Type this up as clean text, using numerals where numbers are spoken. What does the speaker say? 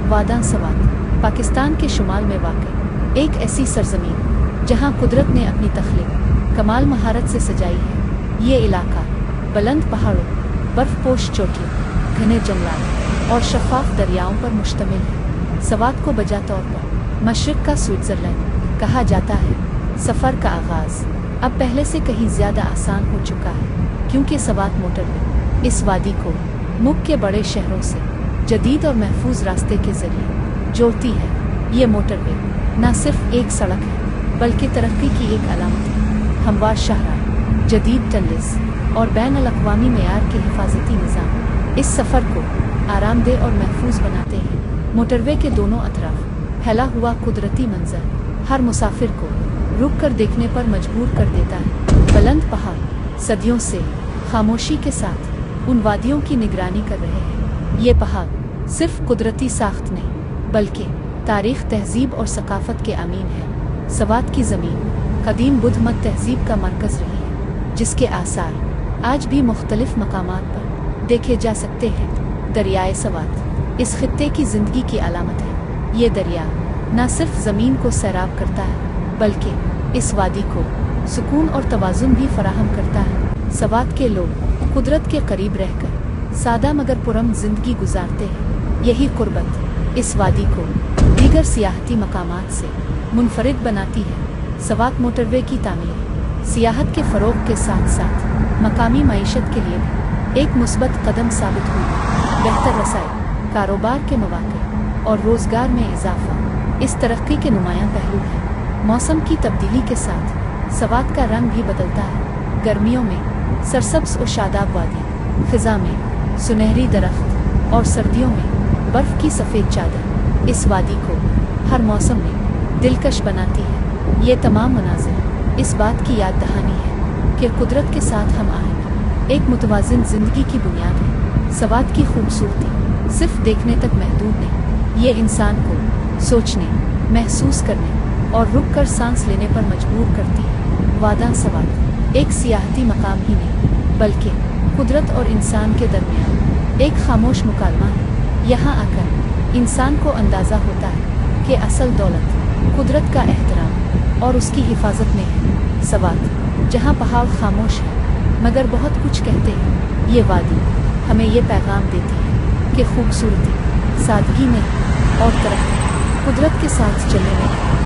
वादा सवात पाकिस्तान के शुमाल में वाक़ एक ऐसी सरजमीन जहां कुदरत ने अपनी तख्लीक कमाल महारत से सजाई है। ये इलाका बुलंद पहाड़ों, बर्फपोश चोटियों, घने जंगलात और शफाफ दरियाओं पर मुश्तमिल है। सवात को बजा तौर पर मशरिक़ का स्विट्ज़रलैंड कहा जाता है। सफ़र का आगाज़ अब पहले से कहीं ज़्यादा आसान हो चुका है, क्योंकि सवात मोटरवे इस वादी को मुल्क के बड़े शहरों से जदीद और महफूज रास्ते के ज़रिए जोड़ती है। ये मोटरवे न सिर्फ एक सड़क है, बल्कि तरक्की की एक अलामत है। हमवार शाहराह, जदीद टनल्स और बैन-अल-अक़वामी मेयार के हिफाजती निज़ाम इस सफ़र को आरामदेह और महफूज बनाते हैं। मोटरवे के दोनों अतराफ फैला हुआ कुदरती मंजर हर मुसाफिर को रुक कर देखने पर मजबूर कर देता है। बुलंद पहाड़ सदियों से खामोशी के साथ उन वादियों की निगरानी कर रहे हैं। ये पहाड़ सिर्फ कुदरती साख्त नहीं, बल्कि तारीख़, तहज़ीब और सकाफ़त के अमीन है। सवात की ज़मीन कदीम बुद्ध मत तहज़ीब का मरकज़ रही है, जिसके आसार आज भी मुख्तलिफ़ मकामात पर देखे जा सकते हैं। दरियाए सवात इस खित्ते की ज़िंदगी की अलामत है। ये दरिया न सिर्फ ज़मीन को सैराब करता है, बल्कि इस वादी को सुकून और तवाज़ुन भी फराहम करता है। सवात के लोग कुदरत के करीब रहकर सादा मगर पुरअमन ज़िंदगी गुजारते हैं। यही कुर्बत इस वादी को दीगर सियाहती मकामात से मुनफरिद बनाती है। सवात मोटरवे की तामीर सियाहत के फ़रोग़ के साथ साथ मकामी मईशत के लिए भी एक मुस्बत कदम साबित हुई। बेहतर रसाई, कारोबार के मौक़े और रोज़गार में इजाफ़ा इस तरक्की के नुमायाँ पहलू हैं। मौसम की तब्दीली के साथ सवात का रंग भी बदलता है। गर्मियों में सरसब्ज़ और शादाब वादी, ख़िज़ा में सुनहरी दरख्त और सर्दियों में बर्फ़ की सफ़ेद चादर इस वादी को हर मौसम में दिलकश बनाती है। ये तमाम मनाज़िर इस बात की याद दहानी है कि कुदरत के साथ हम आहंग एक मुतवाज़िन ज़िंदगी की बुनियाद है। सवात की खूबसूरती सिर्फ देखने तक महदूद नहीं, ये इंसान को सोचने, महसूस करने और रुक कर सांस लेने पर मजबूर करती है। वादा सवात एक सियाहती मकाम ही नहीं, बल्कि कुदरत और इंसान के दरमियान एक खामोश मुकालमा है। यहाँ आकर इंसान को अंदाज़ा होता है कि असल दौलत कुदरत का एहतराम और उसकी हिफाजत में है। सवात जहाँ पहाड़ खामोश है मगर बहुत कुछ कहते हैं, ये वादी हमें ये पैगाम देती है कि खूबसूरती सादगी में और तरक्की कुदरत के साथ चलने में